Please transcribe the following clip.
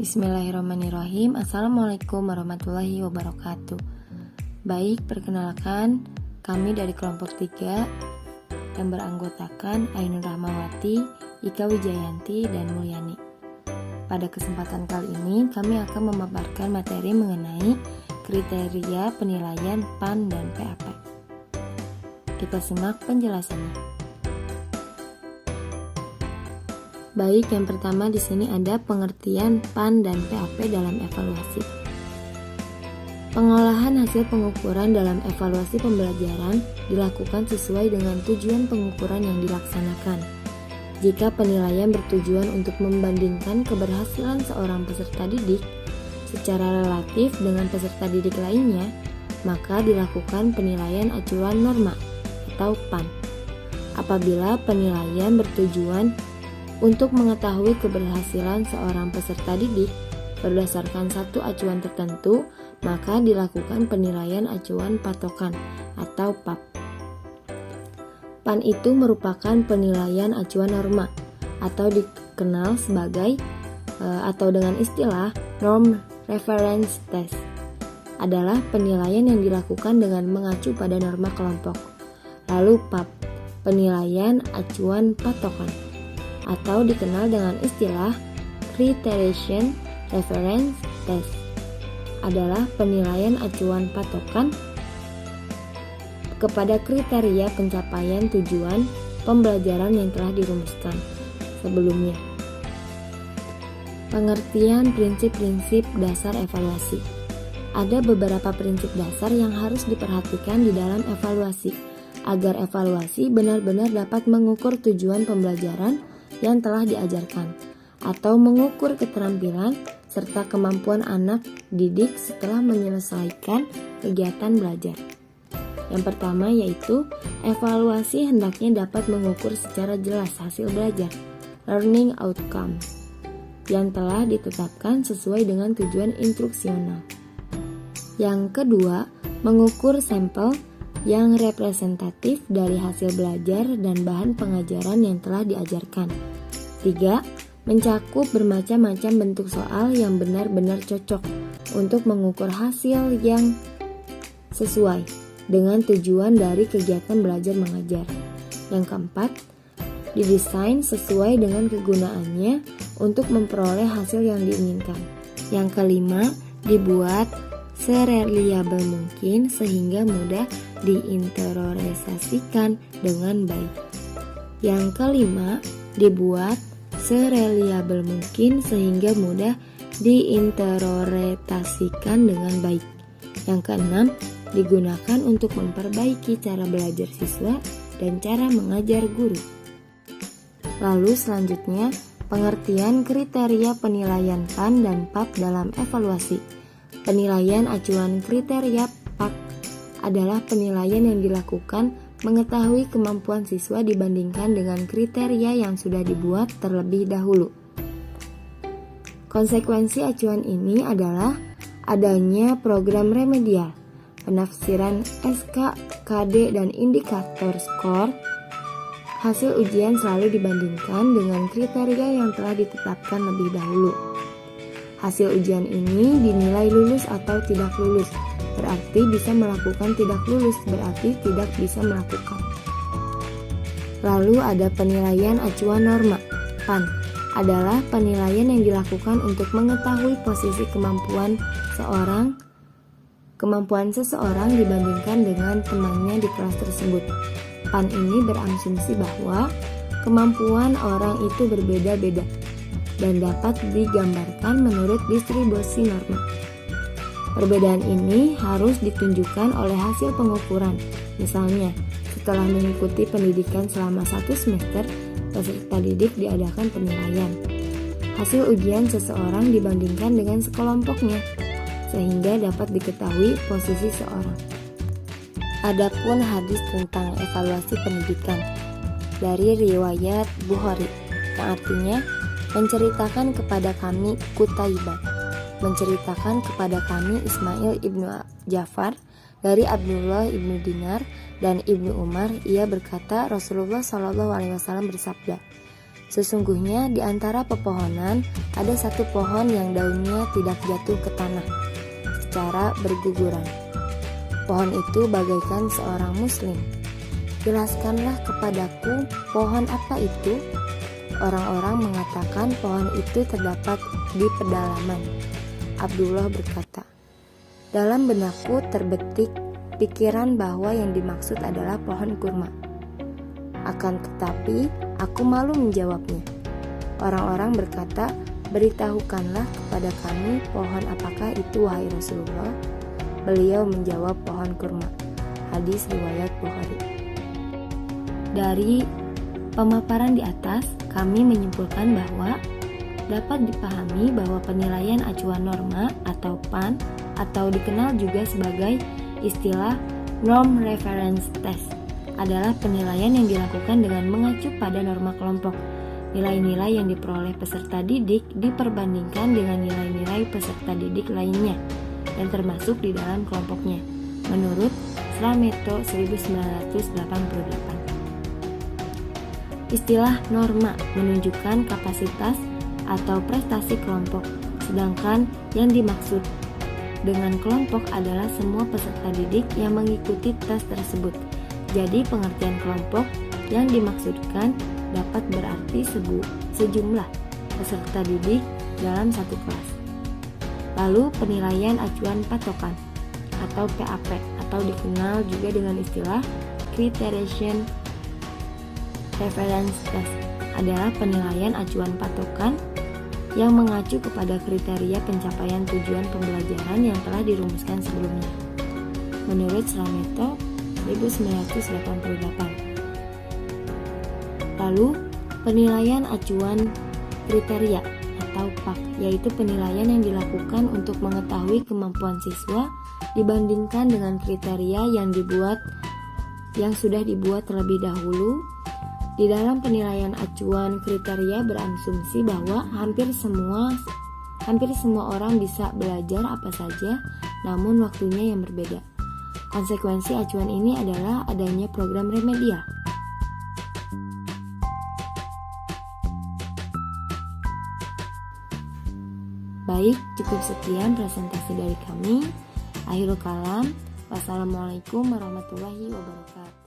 Bismillahirrahmanirrahim. Assalamualaikum warahmatullahi wabarakatuh. Baik, perkenalkan kami dari kelompok 3 yang beranggotakan Ainur Rahmawati, Ika Wijayanti, dan Mulyani. Pada kesempatan kali ini kami akan memaparkan materi mengenai kriteria penilaian PAN dan PAP. Kita simak penjelasannya. Baik, yang pertama di sini ada pengertian PAN dan PAP dalam evaluasi. Pengolahan hasil pengukuran dalam evaluasi pembelajaran dilakukan sesuai dengan tujuan pengukuran yang dilaksanakan. Jika penilaian bertujuan untuk membandingkan keberhasilan seorang peserta didik secara relatif dengan peserta didik lainnya, maka dilakukan penilaian acuan norma atau PAN. Apabila penilaian bertujuan untuk mengetahui keberhasilan seorang peserta didik berdasarkan satu acuan tertentu, maka dilakukan penilaian acuan patokan atau PAP. PAN itu merupakan penilaian acuan norma atau dikenal sebagai atau dengan istilah Norm Reference Test. Adalah penilaian yang dilakukan dengan mengacu pada norma kelompok. Lalu PAP, penilaian acuan patokan, atau dikenal dengan istilah Criterion Reference Test, adalah penilaian acuan patokan kepada kriteria pencapaian tujuan pembelajaran yang telah dirumuskan sebelumnya. Pengertian prinsip-prinsip dasar evaluasi. Ada beberapa prinsip dasar yang harus diperhatikan di dalam evaluasi agar evaluasi benar-benar dapat mengukur tujuan pembelajaran yang telah diajarkan, atau mengukur keterampilan serta kemampuan anak didik setelah menyelesaikan kegiatan belajar. Yang pertama yaitu, evaluasi hendaknya dapat mengukur secara jelas hasil belajar, learning outcome, yang telah ditetapkan sesuai dengan tujuan instruksional. Yang kedua, mengukur sampel yang representatif dari hasil belajar dan bahan pengajaran yang telah diajarkan. 3. Mencakup bermacam-macam bentuk soal yang benar-benar cocok untuk mengukur hasil yang sesuai dengan tujuan dari kegiatan belajar mengajar. Yang keempat, didesain sesuai dengan kegunaannya untuk memperoleh hasil yang diinginkan. Yang kelima, dibuat sereliabel mungkin sehingga mudah diinteriorisasikan dengan baik. Yang kelima, dibuat sereliabel mungkin sehingga mudah diinteriorisasikan dengan baik. Yang keenam, digunakan untuk memperbaiki cara belajar siswa dan cara mengajar guru. Lalu selanjutnya, pengertian kriteria penilaian PAN dan PAP dalam evaluasi. Penilaian acuan kriteria PAK adalah penilaian yang dilakukan mengetahui kemampuan siswa dibandingkan dengan kriteria yang sudah dibuat terlebih dahulu. Konsekuensi acuan ini adalah adanya program remedial, penafsiran SK, KD, dan indikator skor. Hasil ujian selalu dibandingkan dengan kriteria yang telah ditetapkan lebih dahulu. Hasil ujian ini dinilai lulus atau tidak lulus, berarti bisa melakukan, tidak lulus berarti tidak bisa melakukan. Lalu ada penilaian acuan norma. PAN adalah penilaian yang dilakukan untuk mengetahui posisi kemampuan seseorang dibandingkan dengan temannya di kelas tersebut. PAN ini berasumsi bahwa kemampuan orang itu berbeda-beda dan dapat digambarkan menurut distribusi norma. Perbedaan ini harus ditunjukkan oleh hasil pengukuran. Misalnya, setelah mengikuti pendidikan selama 1 semester, peserta didik diadakan penilaian hasil ujian seseorang dibandingkan dengan sekelompoknya, sehingga dapat diketahui posisi seorang. Adapun hadis tentang evaluasi pendidikan dari riwayat Bukhari, yang artinya menceritakan kepada kami Qutaibah, menceritakan kepada kami Ismail ibnu Ja'far dari Abdullah ibnu Dinar dan Ibnu Umar. Ia berkata, Rasulullah SAW bersabda, Sesungguhnya di antara pepohonan ada satu pohon yang daunnya tidak jatuh ke tanah secara berguguran. Pohon itu bagaikan seorang muslim. Jelaskanlah kepadaku pohon apa itu? Orang-orang mengatakan pohon itu terdapat di pedalaman. Abdullah berkata, dalam benakku terbetik pikiran bahwa yang dimaksud adalah pohon kurma. Akan tetapi, aku malu menjawabnya. Orang-orang berkata, beritahukanlah kepada kami pohon apakah itu wahai Rasulullah. Beliau menjawab pohon kurma. Hadis riwayat Bukhari. Dari pemaparan di atas, kami menyimpulkan bahwa dapat dipahami bahwa penilaian acuan norma atau PAN atau dikenal juga sebagai istilah Norm Reference Test adalah penilaian yang dilakukan dengan mengacu pada norma kelompok. Nilai-nilai yang diperoleh peserta didik diperbandingkan dengan nilai-nilai peserta didik lainnya dan termasuk di dalam kelompoknya, menurut Slameto 1988. Istilah norma menunjukkan kapasitas atau prestasi kelompok, sedangkan yang dimaksud dengan kelompok adalah semua peserta didik yang mengikuti tes tersebut. Jadi pengertian kelompok yang dimaksudkan dapat berarti sejumlah peserta didik dalam satu kelas. Lalu penilaian acuan patokan atau PAP atau dikenal juga dengan istilah Criterion Reference Test adalah penilaian acuan patokan yang mengacu kepada kriteria pencapaian tujuan pembelajaran yang telah dirumuskan sebelumnya. Menurut Slameto 1988. Lalu, penilaian acuan kriteria atau PAK, yaitu penilaian yang dilakukan untuk mengetahui kemampuan siswa dibandingkan dengan kriteria yang sudah dibuat terlebih dahulu. Di dalam penilaian acuan kriteria berasumsi bahwa hampir semua orang bisa belajar apa saja, namun waktunya yang berbeda. Konsekuensi acuan ini adalah adanya program remedial. Baik, cukup sekian presentasi dari kami. Akhirul kalam. Wassalamualaikum warahmatullahi wabarakatuh.